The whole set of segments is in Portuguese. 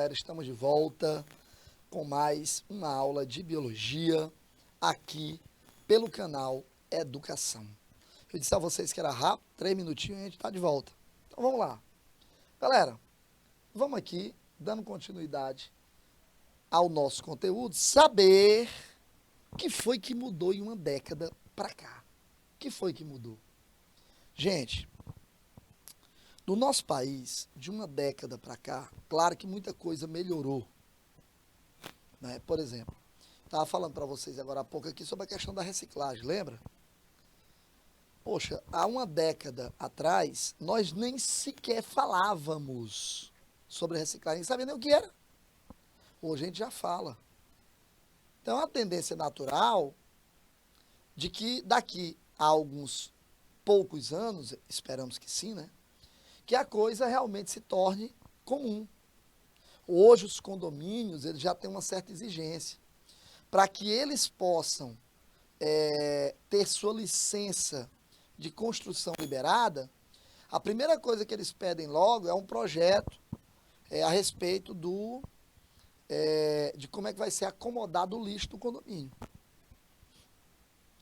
galera, estamos de volta com mais uma aula de biologia aqui pelo canal Educação. Eu disse a vocês que era rápido, 3 minutinhos e a gente está de volta. Então vamos lá. Galera, vamos aqui, dando continuidade ao nosso conteúdo, saber o que foi que mudou em uma década para cá. O que foi que mudou? Gente, no nosso país, de uma década para cá, claro que muita coisa melhorou. Né? Por exemplo, estava falando para vocês agora há pouco aqui sobre a questão da reciclagem, lembra? Poxa, há uma década atrás, nós nem sequer falávamos sobre reciclagem, nem sabia nem o que era. Hoje a gente já fala. Então, é uma tendência natural de que daqui a alguns poucos anos, esperamos que sim, né? Que a coisa realmente se torne comum. Hoje os condomínios eles já têm uma certa exigência. Para que eles possam ter sua licença de construção liberada, a primeira coisa que eles pedem logo é um projeto a respeito de como é que vai ser acomodado o lixo do condomínio.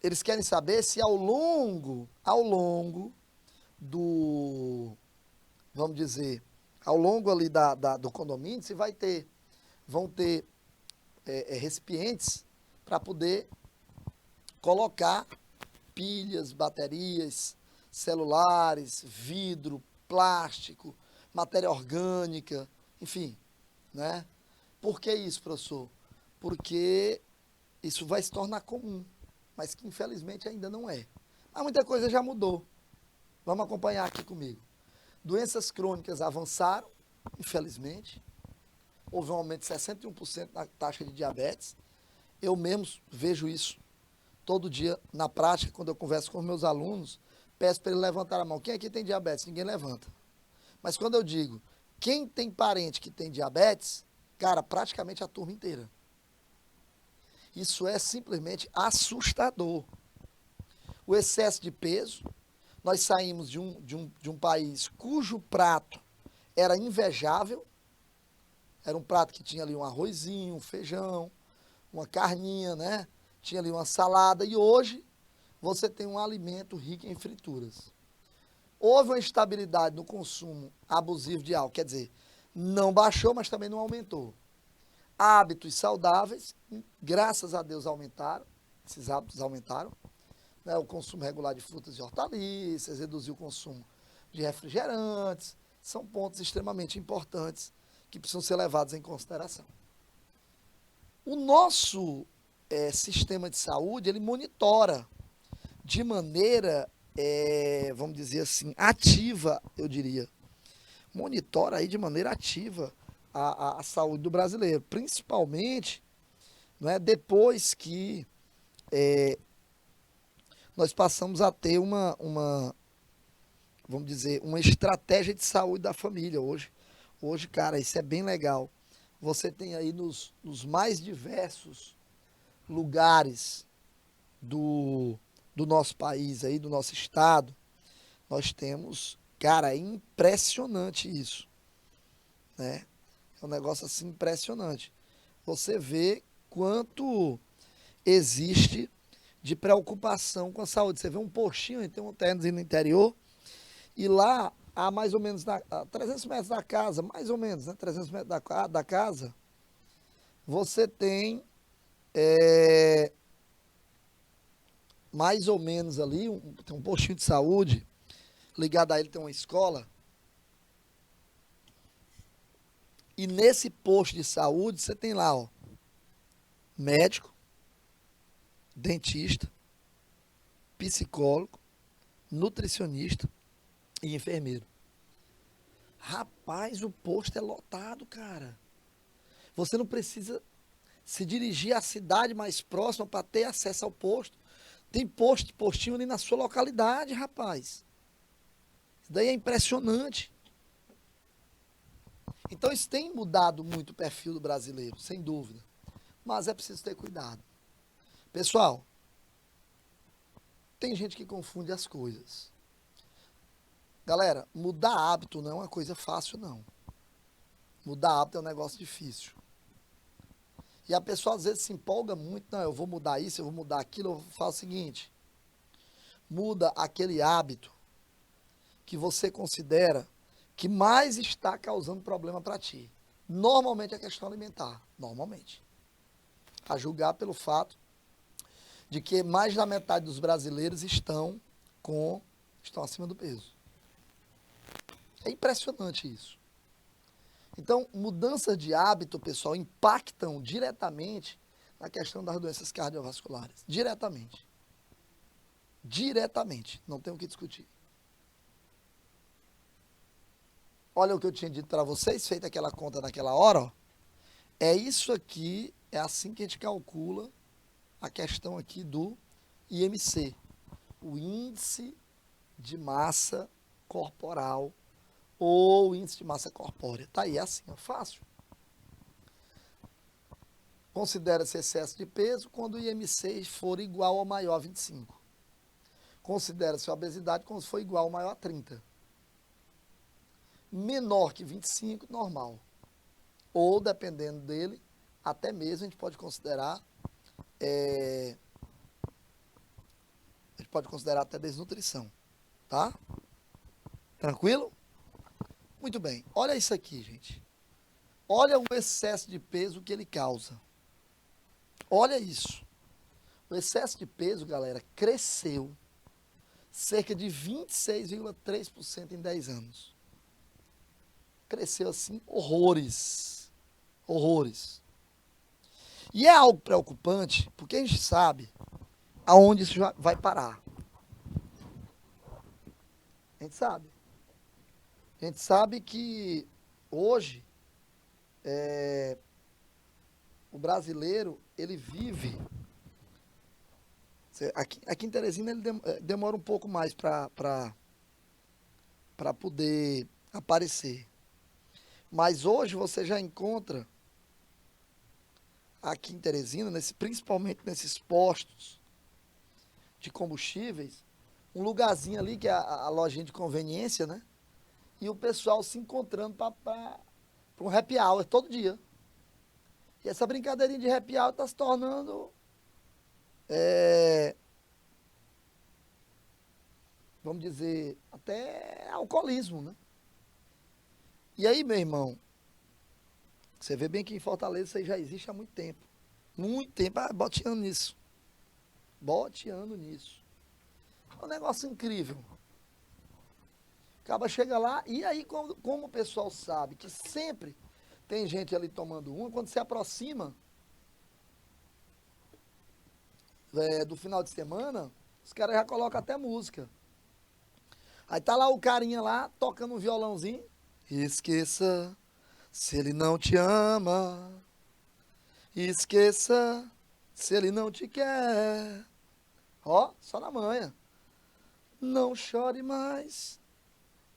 Eles querem saber se ao longo do, vamos dizer, ao longo ali do condomínio, se vão ter recipientes para poder colocar pilhas, baterias, celulares, vidro, plástico, matéria orgânica, enfim, né? Por que isso, professor? Porque isso vai se tornar comum, mas que infelizmente ainda não é. Mas muita coisa já mudou. Vamos acompanhar aqui comigo. Doenças crônicas avançaram, infelizmente. Houve um aumento de 61% na taxa de diabetes. Eu mesmo vejo isso todo dia na prática, quando eu converso com os meus alunos, peço para ele levantar a mão. Quem aqui tem diabetes? Ninguém levanta. Mas quando eu digo, quem tem parente que tem diabetes, cara, praticamente a turma inteira. Isso é simplesmente assustador. O excesso de peso, nós saímos de um país cujo prato era invejável, era um prato que tinha ali um arrozinho, um feijão, uma carninha, né? Tinha ali uma salada, e hoje você tem um alimento rico em frituras. Houve uma instabilidade no consumo abusivo de álcool, quer dizer, não baixou, mas também não aumentou. Hábitos saudáveis, graças a Deus aumentaram, esses hábitos aumentaram, né? O consumo regular de frutas e hortaliças, reduziu o consumo de refrigerantes, são pontos extremamente importantes que precisam ser levados em consideração. O nosso sistema de saúde, ele monitora de maneira, vamos dizer assim, ativa, eu diria. Monitora aí de maneira ativa a saúde do brasileiro, principalmente, não é, depois que nós passamos a ter vamos dizer, uma estratégia de saúde da família hoje. Hoje, cara, isso é bem legal. Você tem aí nos mais diversos lugares do nosso país, aí, do nosso estado, nós temos, cara, é impressionante isso, né? É um negócio assim impressionante. Você vê quanto existe de preocupação com a saúde. Você vê um postinho, tem um terreno no interior, e lá, a mais ou menos, a 300 metros da casa, mais ou menos, né? 300 metros da casa, você tem mais ou menos ali, tem um postinho de saúde, ligado a ele tem uma escola, e nesse posto de saúde você tem lá, ó, médico, dentista, psicólogo, nutricionista e enfermeiro. Rapaz, o posto é lotado, cara. Você não precisa se dirigir à cidade mais próxima para ter acesso ao posto. Tem postinho ali na sua localidade, rapaz. Isso daí é impressionante. Então, isso tem mudado muito o perfil do brasileiro, sem dúvida. Mas é preciso ter cuidado. Pessoal, tem gente que confunde as coisas. Galera, mudar hábito não é uma coisa fácil, não. Mudar hábito é um negócio difícil. E a pessoa às vezes se empolga muito, não, eu vou mudar isso, eu vou mudar aquilo, eu faço o seguinte, muda aquele hábito que você considera que mais está causando problema para ti. Normalmente é a questão alimentar, normalmente. A julgar pelo fato de que mais da metade dos brasileiros estão acima do peso. É impressionante isso. Então, mudanças de hábito, pessoal, impactam diretamente na questão das doenças cardiovasculares. Diretamente. Diretamente. Não tem o que discutir. Olha o que eu tinha dito para vocês, feita aquela conta naquela hora, ó. É isso aqui, é assim que a gente calcula a questão aqui do IMC, o índice de massa corporal ou índice de massa corpórea. Tá aí, é assim, é fácil. Considera-se excesso de peso quando o IMC for igual ou maior a 25. Considera-se obesidade quando for igual ou maior a 30. Menor que 25, normal. Ou, dependendo dele, até mesmo a gente pode considerar até desnutrição, tá? Tranquilo? Muito bem. Olha isso aqui, gente. Olha o excesso de peso que ele causa. Olha isso. O excesso de peso, galera, cresceu cerca de 26,3% em 10 anos. Cresceu assim horrores. Horrores. E é algo preocupante, porque a gente sabe aonde isso vai parar. A gente sabe. A gente sabe que hoje o brasileiro, ele vive... Aqui em Teresina ele demora um pouco mais para poder aparecer. Mas hoje você já encontra aqui em Teresina, principalmente nesses postos de combustíveis, um lugarzinho ali que é a lojinha de conveniência, né? E o pessoal se encontrando para um happy hour todo dia. E essa brincadeirinha de happy hour está se tornando, vamos dizer, até alcoolismo, né? E aí, meu irmão, você vê bem que em Fortaleza isso aí já existe há muito tempo. Muito tempo, boteando nisso. Boteando nisso. É um negócio incrível. Acaba chega lá, e aí como o pessoal sabe que sempre tem gente ali tomando uma, quando se aproxima do final de semana, os caras já colocam até música. Aí tá lá o carinha lá, tocando um violãozinho. Esqueça, se ele não te ama. Esqueça, se ele não te quer. Ó, só na manhã. Não chore mais,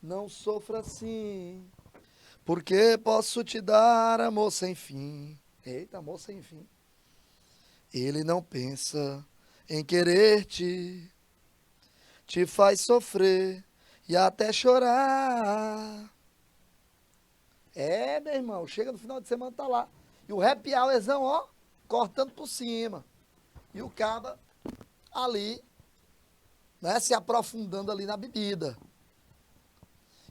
não sofra assim, porque posso te dar amor sem fim. Eita, amor sem fim. Ele não pensa em querer-te, te faz sofrer e até chorar. Meu irmão, chega no final de semana, tá lá. E o happy hourzão, ó, cortando por cima. E o caba ali, né, se aprofundando ali na bebida.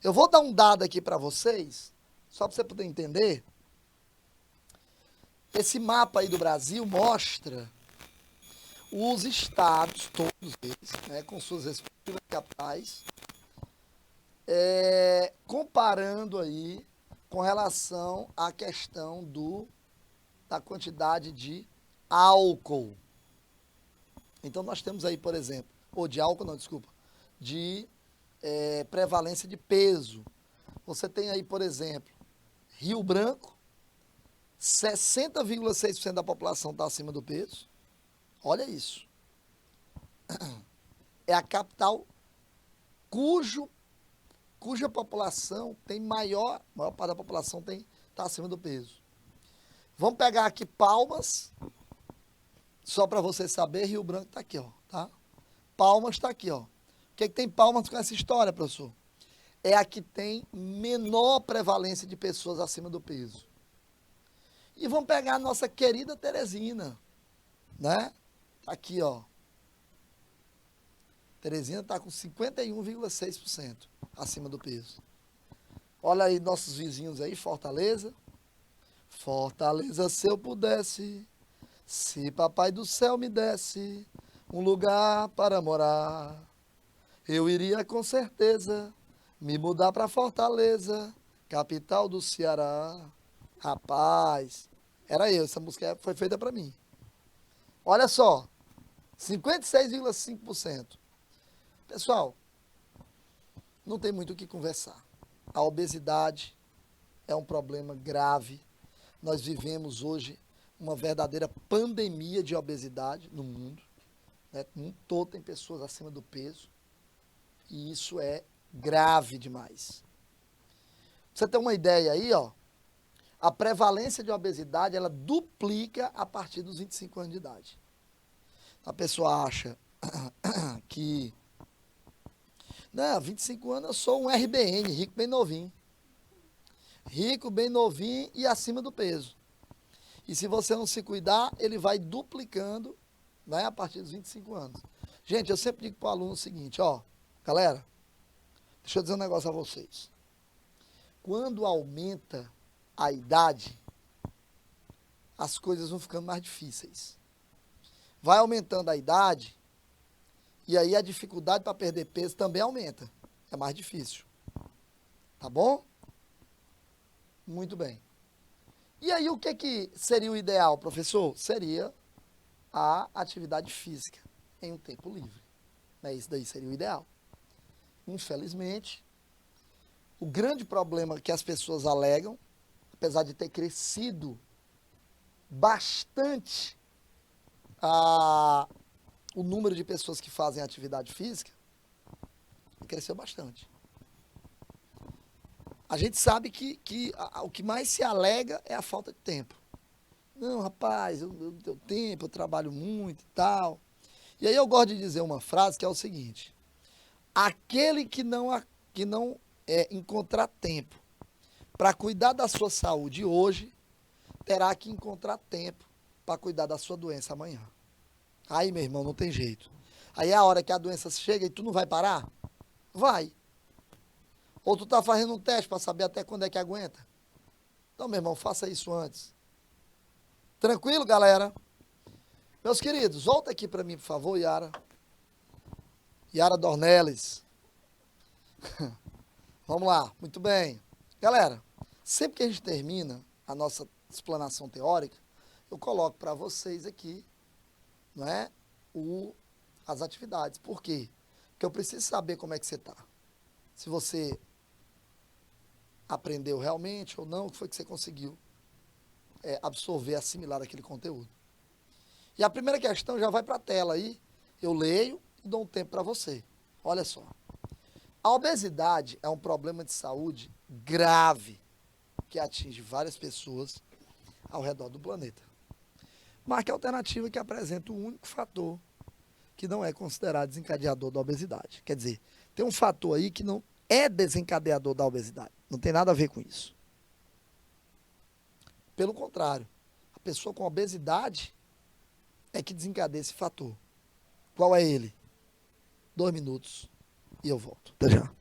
Eu vou dar um dado aqui para vocês, só para você poder entender. Esse mapa aí do Brasil mostra os estados, todos eles, né, com suas respectivas capitais, comparando aí com relação à questão da quantidade de álcool. Então, nós temos aí, por exemplo, de álcool não, desculpa, de prevalência de peso. Você tem aí, por exemplo, Rio Branco, 60,6% da população está acima do peso. Olha isso. É a capital cuja população tem maior parte da população está acima do peso. Vamos pegar aqui Palmas, só para você saber, Rio Branco está aqui, ó, tá? Palmas está aqui, ó. O que tem Palmas com essa história, professor? é a que tem menor prevalência de pessoas acima do peso. E vamos pegar a nossa querida Teresina, né? Tá aqui, ó. Teresina está com 51,6% acima do peso. Olha aí nossos vizinhos aí, Fortaleza. Fortaleza, se eu pudesse, se papai do céu me desse um lugar para morar, eu iria com certeza me mudar para Fortaleza, capital do Ceará. Rapaz, era eu, essa música foi feita para mim. Olha só, 56,5%. Pessoal, não tem muito o que conversar. A obesidade é um problema grave. Nós vivemos hoje uma verdadeira pandemia de obesidade no mundo. Né? No mundo todo tem pessoas acima do peso. E isso é grave demais. Pra você ter uma ideia aí, ó, a prevalência de obesidade, ela duplica a partir dos 25 anos de idade. A pessoa acha que, não, 25 anos eu sou um RBN, rico bem novinho. Rico, bem novinho e acima do peso. E se você não se cuidar, ele vai duplicando, né, a partir dos 25 anos. Gente, eu sempre digo para o aluno o seguinte, ó, galera, deixa eu dizer um negócio a vocês. Quando aumenta a idade, as coisas vão ficando mais difíceis. Vai aumentando a idade, e aí a dificuldade para perder peso também aumenta. É mais difícil. Tá bom? Muito bem. E aí o que seria o ideal, professor? Seria a atividade física em um tempo livre. Né? Isso daí seria o ideal. Infelizmente, o grande problema que as pessoas alegam, apesar de ter crescido bastante o número de pessoas que fazem atividade física, cresceu bastante. A gente sabe que o que mais se alega é a falta de tempo. Não, rapaz, eu não tenho tempo, eu trabalho muito e tal. E aí eu gosto de dizer uma frase que é o seguinte: aquele que não encontrar tempo para cuidar da sua saúde hoje, terá que encontrar tempo para cuidar da sua doença amanhã. Aí, meu irmão, não tem jeito. Aí é a hora que a doença chega e tu não vai parar? Vai. Ou tu tá fazendo um teste para saber até quando é que aguenta? Então, meu irmão, faça isso antes. Tranquilo, galera? Meus queridos, volta aqui para mim, por favor, Yara. Yara Dornelles. Vamos lá, muito bem. Galera, sempre que a gente termina a nossa explanação teórica, eu coloco para vocês aqui, não é, as atividades. Por quê? Porque eu preciso saber como é que você está. Se você aprendeu realmente ou não, o que foi que você conseguiu absorver, assimilar aquele conteúdo. E a primeira questão já vai para a tela aí, eu leio e dou um tempo para você. Olha só. A obesidade é um problema de saúde grave que atinge várias pessoas ao redor do planeta. Marque a alternativa que apresenta o único fator que não é considerado desencadeador da obesidade. Quer dizer, tem um fator aí que não é desencadeador da obesidade. Não tem nada a ver com isso. Pelo contrário, a pessoa com obesidade é que desencadeia esse fator. Qual é ele? 2 minutos e eu volto. Até já.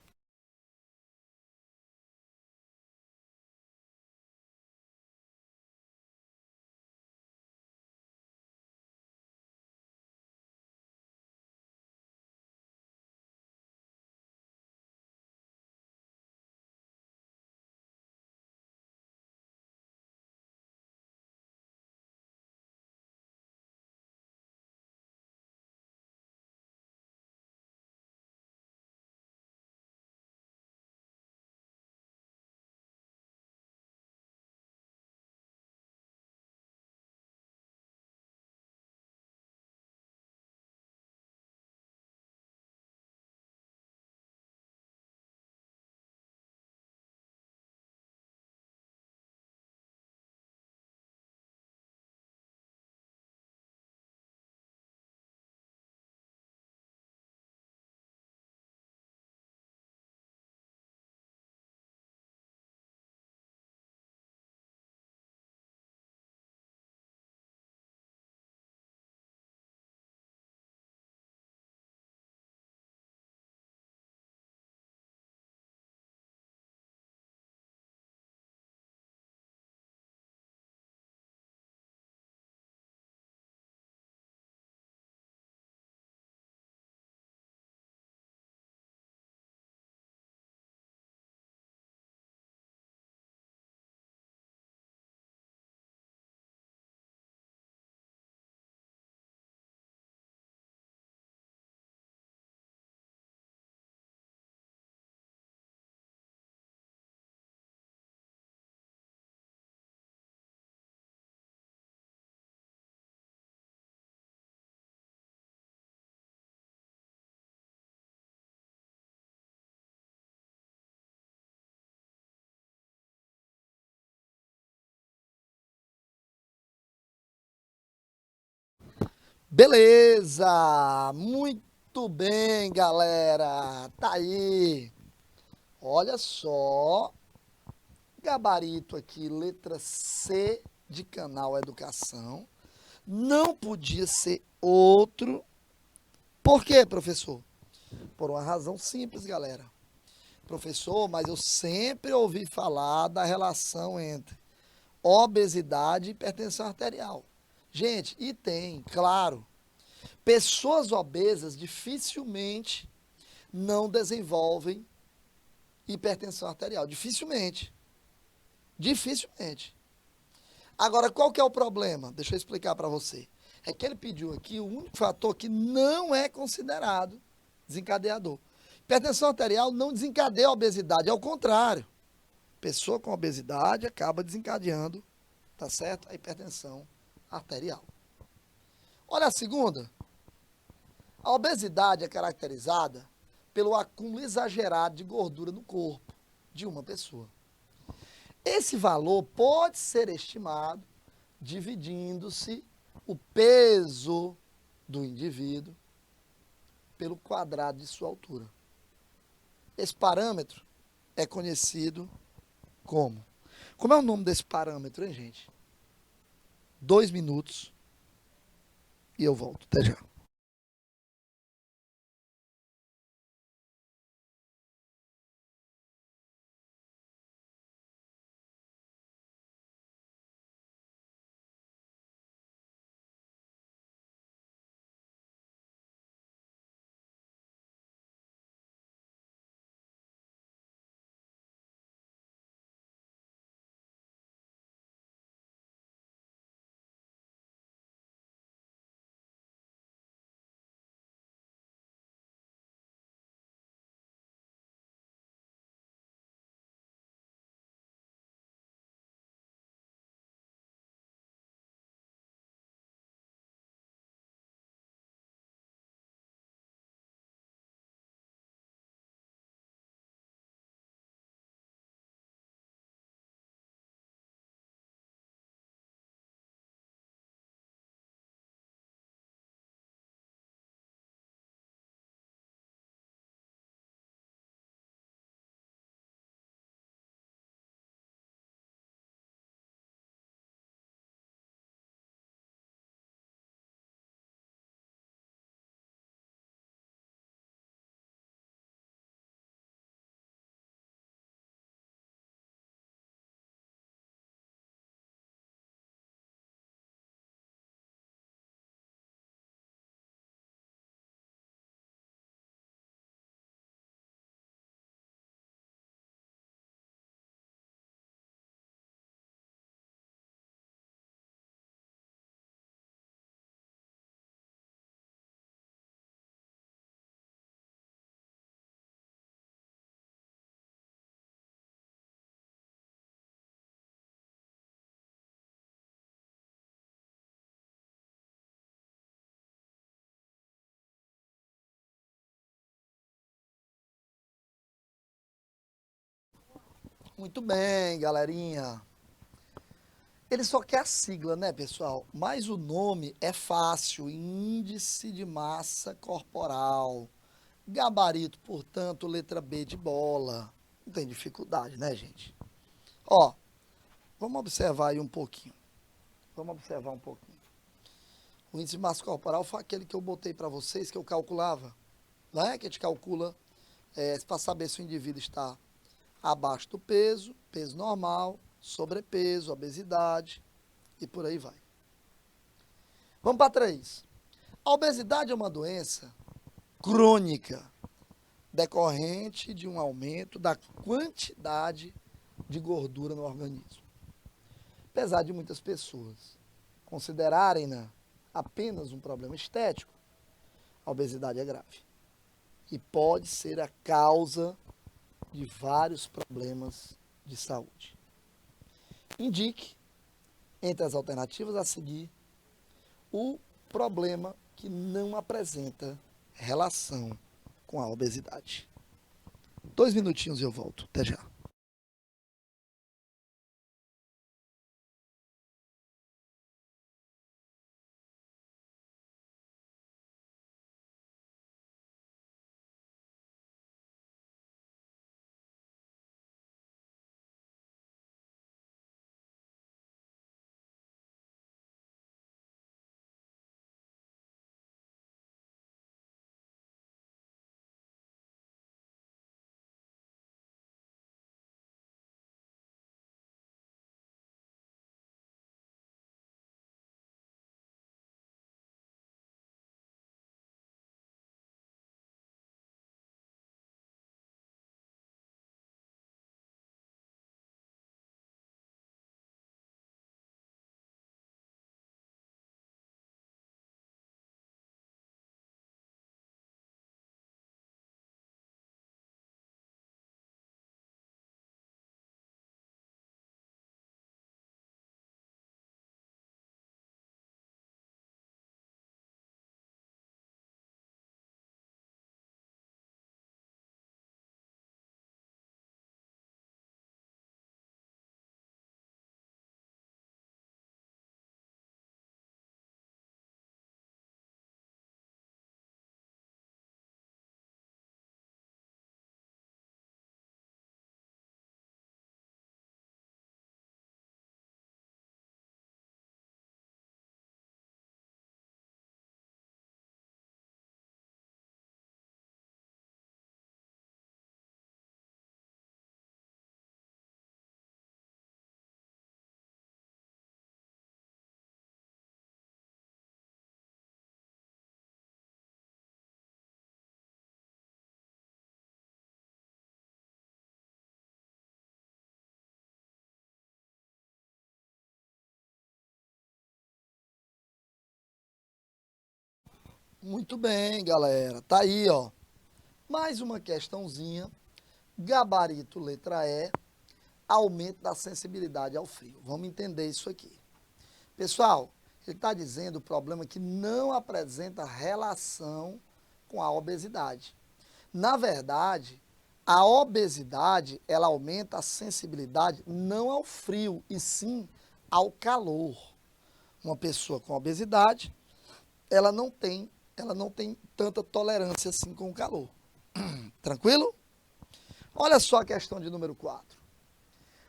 Beleza! Muito bem, galera. Tá aí. Olha só. Gabarito aqui, letra C de canal Educação. Não podia ser outro. Por quê, professor? Por uma razão simples, galera. Professor, mas eu sempre ouvi falar da relação entre obesidade e hipertensão arterial. Gente, e tem, claro, pessoas obesas dificilmente não desenvolvem hipertensão arterial. Dificilmente. Dificilmente. Agora, qual que é o problema? Deixa eu explicar para você. É que ele pediu aqui o único fator que não é considerado desencadeador. Hipertensão arterial não desencadeia a obesidade, é o contrário. Pessoa com obesidade acaba desencadeando, tá certo? A hipertensão arterial. Olha a segunda. A obesidade é caracterizada pelo acúmulo exagerado de gordura no corpo de uma pessoa. Esse valor pode ser estimado dividindo-se o peso do indivíduo pelo quadrado de sua altura. Esse parâmetro é conhecido como? Como é o nome desse parâmetro, hein, gente? 2 minutos e eu volto. Até já. Muito bem, galerinha. Ele só quer a sigla, né, pessoal? Mas o nome é fácil, Índice de Massa Corporal. Gabarito, portanto, letra B de bola. Não tem dificuldade, né, gente? Ó, vamos observar aí um pouquinho. Vamos observar um pouquinho. O índice de massa corporal foi aquele que eu botei para vocês, que eu calculava. Não é que a gente calcula para saber se o indivíduo está abaixo do peso, peso normal, sobrepeso, obesidade e por aí vai. Vamos para 3. A obesidade é uma doença crônica decorrente de um aumento da quantidade de gordura no organismo. Apesar de muitas pessoas considerarem-na apenas um problema estético, a obesidade é grave e pode ser a causa de vários problemas de saúde. Indique, entre as alternativas a seguir, o problema que não apresenta relação com a obesidade. 2 minutinhos e eu volto. Até já. Muito bem, galera. Tá aí, ó. Mais uma questãozinha. Gabarito, letra E. Aumento da sensibilidade ao frio. Vamos entender isso aqui. Pessoal, ele está dizendo o problema que não apresenta relação com a obesidade. Na verdade, a obesidade, ela aumenta a sensibilidade não ao frio, e sim ao calor. Uma pessoa com obesidade, ela não tem tanta tolerância assim com o calor. Tranquilo? Olha só a questão de número 4.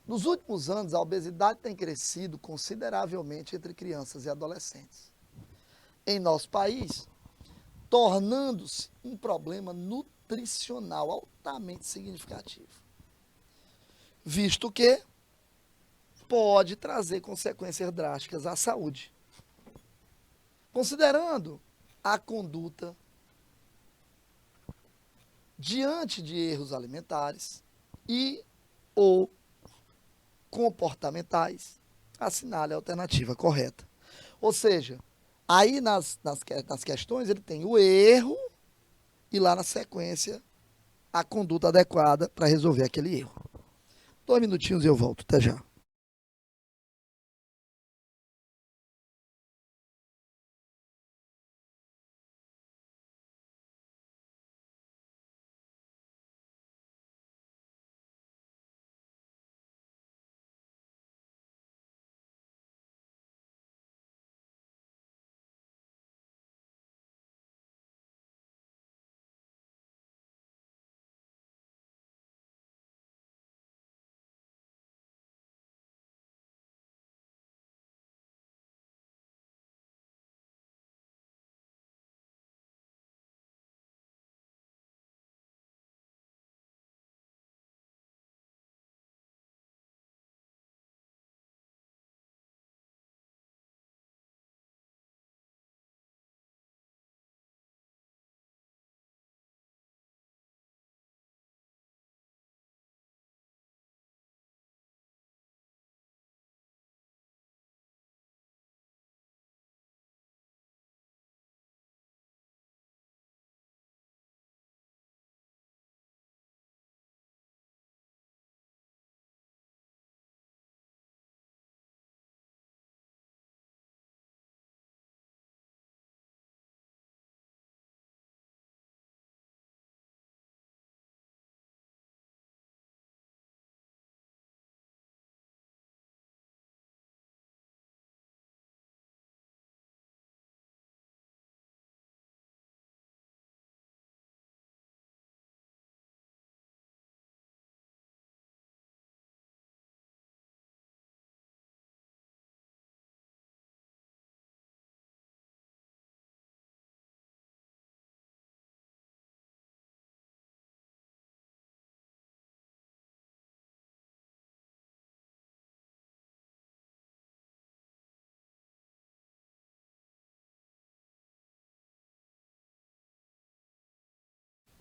Nos últimos anos, a obesidade tem crescido consideravelmente entre crianças e adolescentes. Em nosso país, tornando-se um problema nutricional altamente significativo, visto que pode trazer consequências drásticas à saúde. Considerando a conduta diante de erros alimentares e ou comportamentais, assinale a alternativa correta. Ou seja, aí nas questões ele tem o erro e lá na sequência a conduta adequada para resolver aquele erro. 2 minutinhos e eu volto. Até já.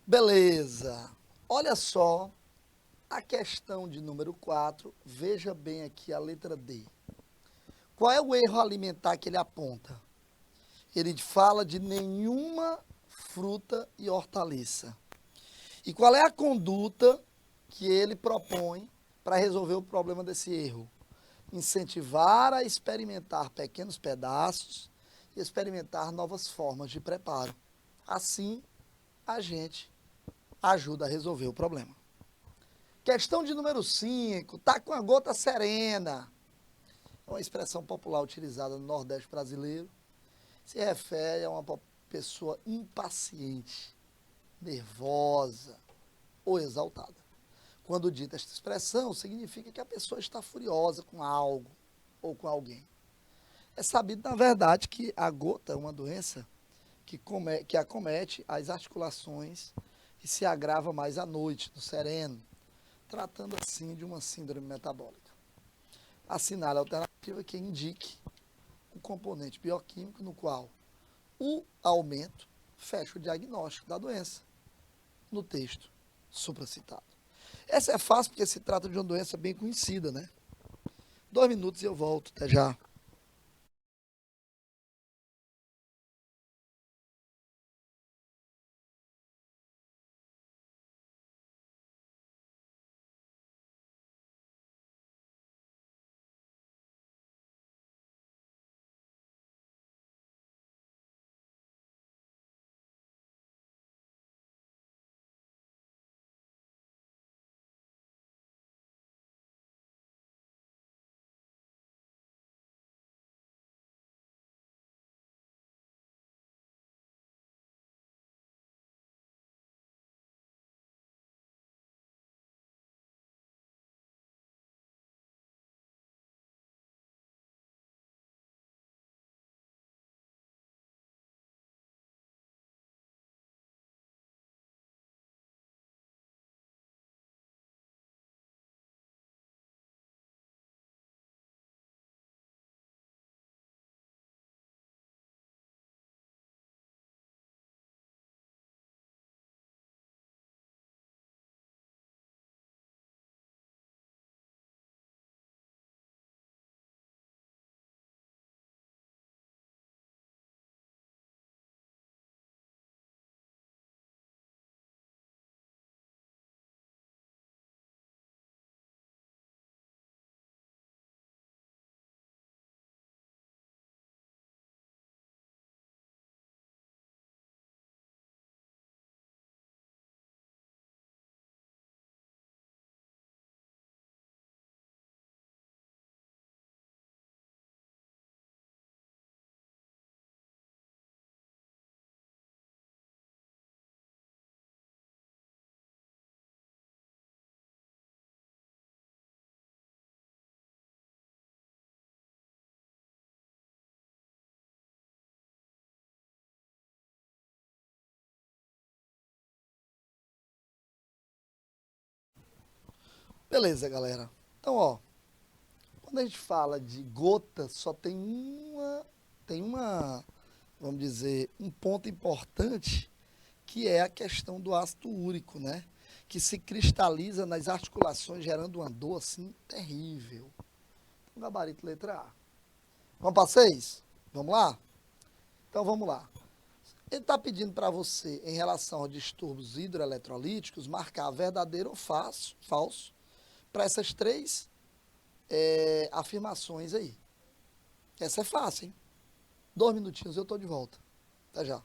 Beleza. Olha só a questão de número 4. Veja bem aqui a letra D. Qual é o erro alimentar que ele aponta? Ele fala de nenhuma fruta e hortaliça. E qual é a conduta que ele propõe para resolver o problema desse erro? Incentivar a experimentar pequenos pedaços e experimentar novas formas de preparo. Assim, a gente ajuda a resolver o problema. Questão de número 5. Tá com a gota serena. É uma expressão popular utilizada no Nordeste brasileiro. Se refere a uma pessoa impaciente, nervosa ou exaltada. Quando dita esta expressão, significa que a pessoa está furiosa com algo ou com alguém. É sabido, na verdade, que a gota é uma doença que acomete as articulações e se agrava mais à noite, no sereno, tratando assim de uma síndrome metabólica. Assinale a alternativa que indique o componente bioquímico no qual o aumento fecha o diagnóstico da doença no texto supracitado. Essa é fácil porque se trata de uma doença bem conhecida, né? 2 minutos e eu volto. Até já. Beleza, galera. Então, ó, quando a gente fala de gota, só tem uma, vamos dizer, um ponto importante que é a questão do ácido úrico, né? Que se cristaliza nas articulações, gerando uma dor assim terrível. Um gabarito letra A. Vamos para 6? Vamos lá? Então vamos lá. Ele está pedindo para você, em relação a distúrbios hidroeletrolíticos, marcar verdadeiro ou falso para essas três afirmações aí. Essa é fácil, hein? 2 minutinhos eu estou de volta. Até já.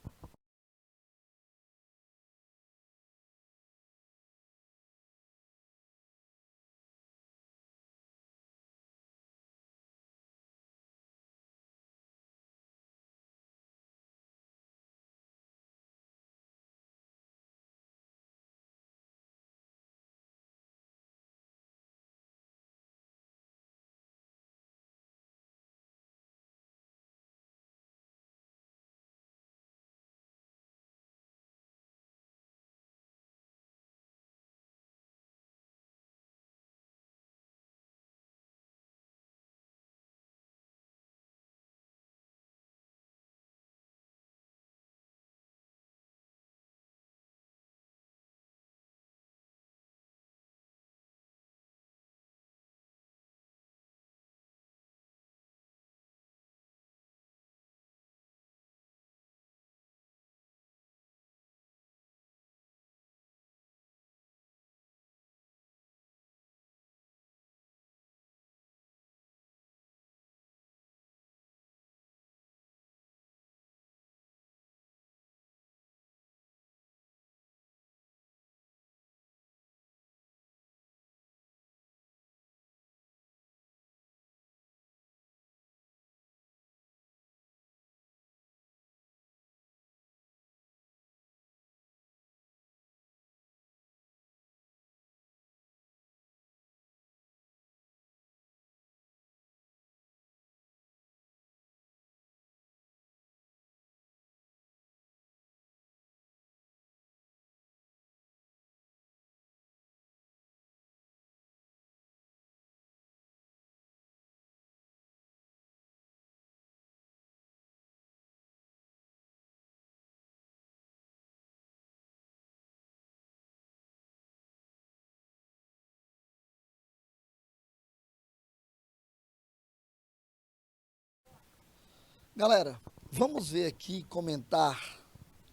Galera, vamos ver aqui comentar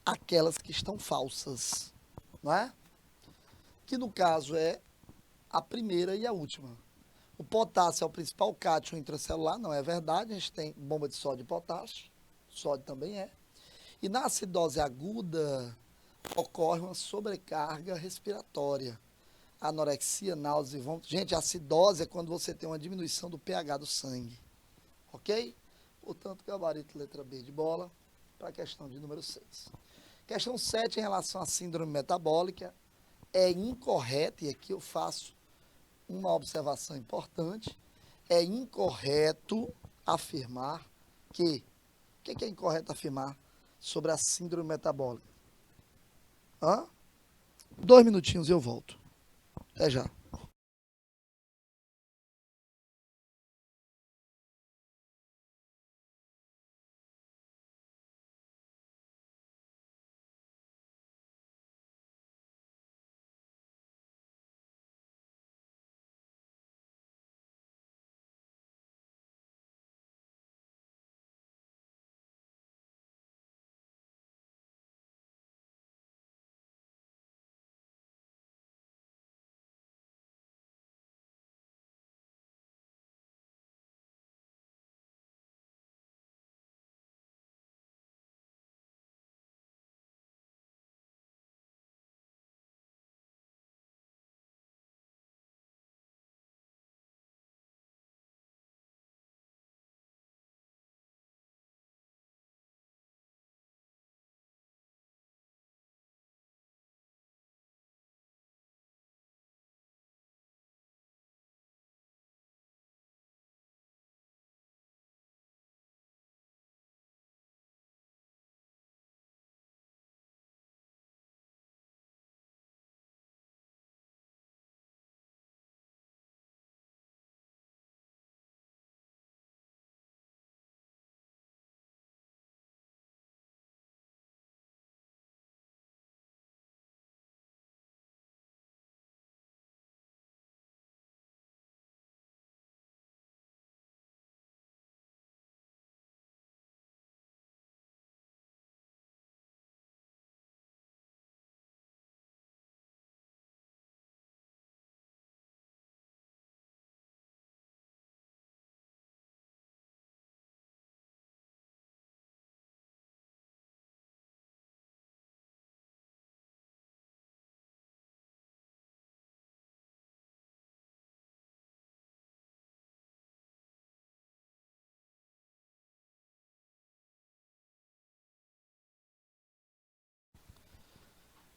aquelas que estão falsas, não é? Que no caso é a primeira e a última. O potássio é o principal cátion intracelular, não é verdade, a gente tem bomba de sódio e potássio, sódio também é. E na acidose aguda ocorre uma sobrecarga respiratória, anorexia, náusea e vômito. Gente, a acidose é quando você tem uma diminuição do pH do sangue, ok? Portanto, gabarito letra B de bola para a questão de número 6. Questão 7 em relação à síndrome metabólica é incorreta, e aqui eu faço uma observação importante, é incorreto afirmar que, o que é incorreto afirmar sobre a síndrome metabólica? Hã? 2 minutinhos e eu volto. Até já.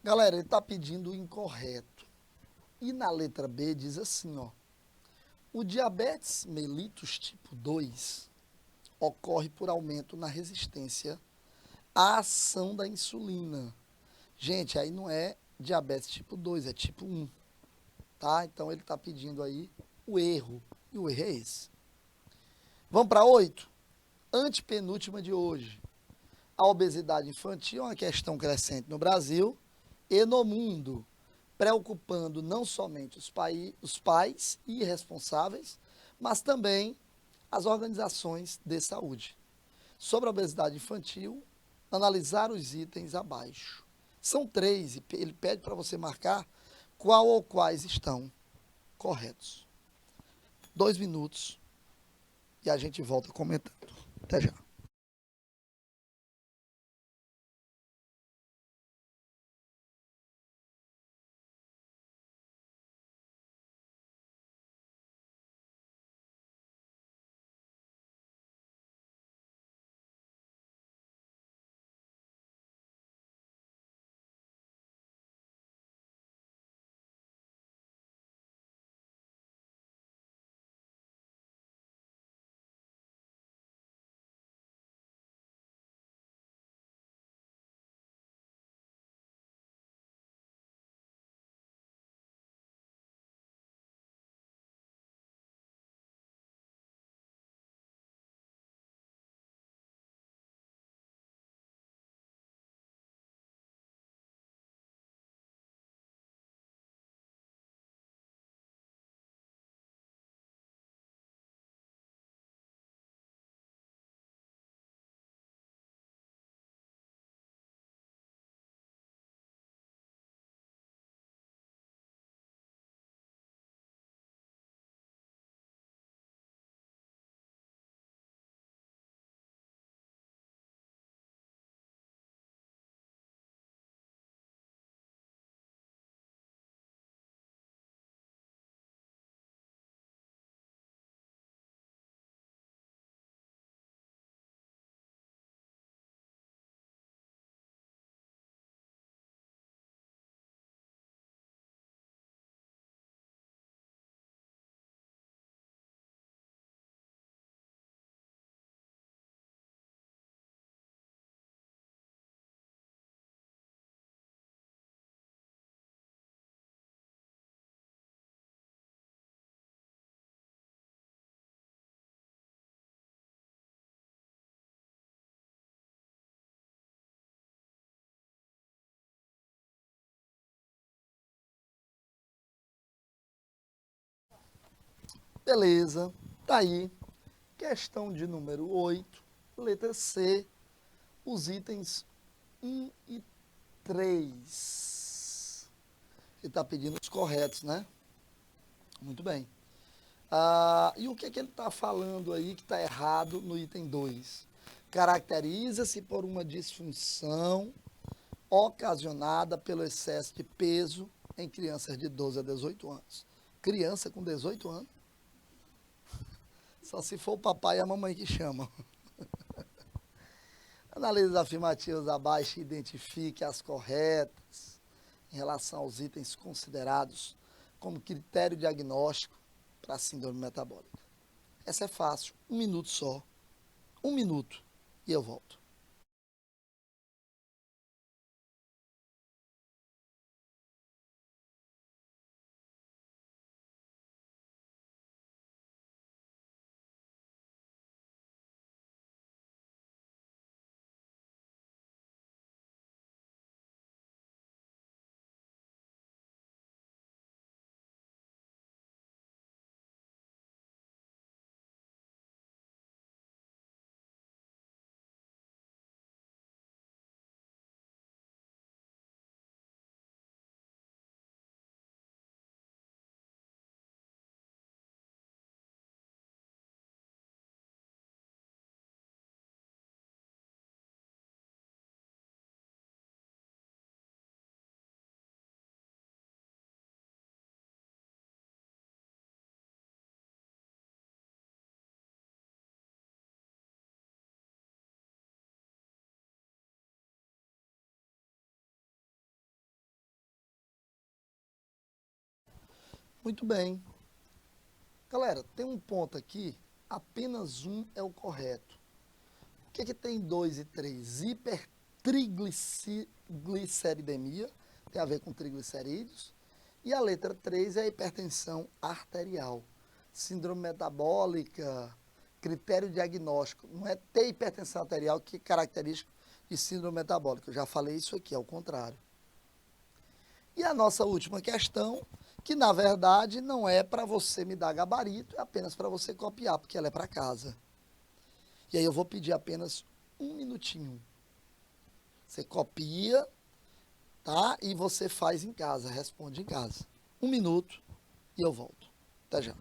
Galera, ele está pedindo o incorreto. E na letra B diz assim, ó. O diabetes mellitus tipo 2 ocorre por aumento na resistência à ação da insulina. Gente, aí não é diabetes tipo 2, é tipo 1, tá? Então ele está pedindo aí o erro. E o erro é esse. Vamos para 8? Antepenúltima de hoje. A obesidade infantil é uma questão crescente no Brasil e no mundo, preocupando não somente os pais e responsáveis, mas também as organizações de saúde. Sobre a obesidade infantil, analisar os itens abaixo. São 3 e ele pede para você marcar qual ou quais estão corretos. 2 minutos e a gente volta comentando. Até já. Beleza, tá aí. Questão de número 8, letra C, os itens 1 e 3. Ele está pedindo os corretos, né? Muito bem. E o que, é que ele está falando aí que está errado no item 2? Caracteriza-se por uma disfunção ocasionada pelo excesso de peso em crianças de 12 a 18 anos. Criança com 18 anos? Só se for o papai e a mamãe que chamam. Analise as afirmativas abaixo e identifique as corretas em relação aos itens considerados como critério diagnóstico para a síndrome metabólica. Essa é fácil, 1 minuto só. 1 minuto e eu volto. Muito bem. Galera, tem um ponto aqui, apenas um é o correto. O que que tem 2 e 3? Hipertrigliceridemia, tem a ver com triglicerídeos. E a letra 3 é a hipertensão arterial. Síndrome metabólica, critério diagnóstico. Não é ter hipertensão arterial que é característico de síndrome metabólica. Eu já falei isso aqui, é o contrário. E a nossa última questão, que na verdade não é para você me dar gabarito, é apenas para você copiar, porque ela é para casa. E aí eu vou pedir apenas um minutinho. Você copia, tá? E você faz em casa, responde em casa. Um minuto e eu volto. Até já.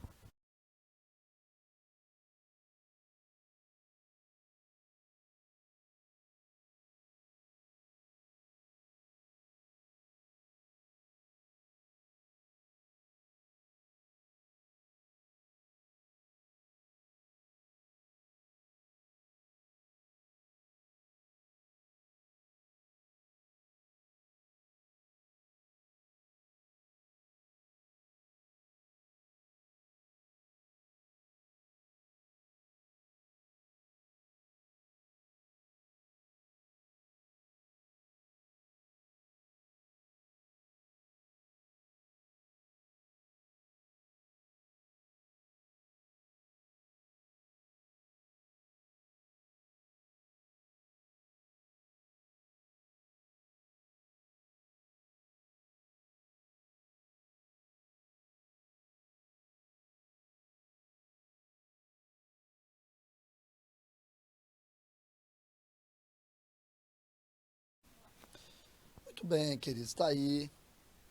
Muito bem, queridos. Está aí.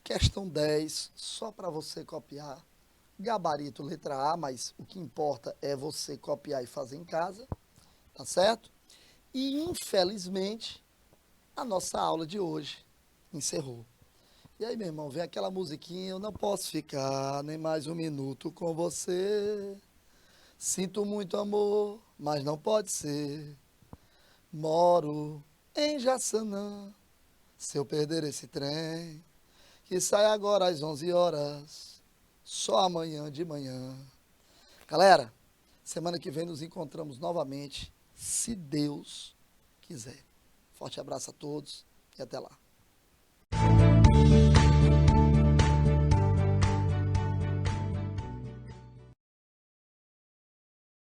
Questão 10, só para você copiar. Gabarito letra A, mas o que importa é você copiar e fazer em casa, tá certo? E infelizmente, a nossa aula de hoje encerrou. E aí, meu irmão, vem aquela musiquinha, eu não posso ficar nem mais um minuto com você. Sinto muito amor, mas não pode ser. Moro em Jaçanã. Se eu perder esse trem, que sai agora às 11 horas, só amanhã de manhã. Galera, semana que vem nos encontramos novamente, se Deus quiser. Forte abraço a todos e até lá.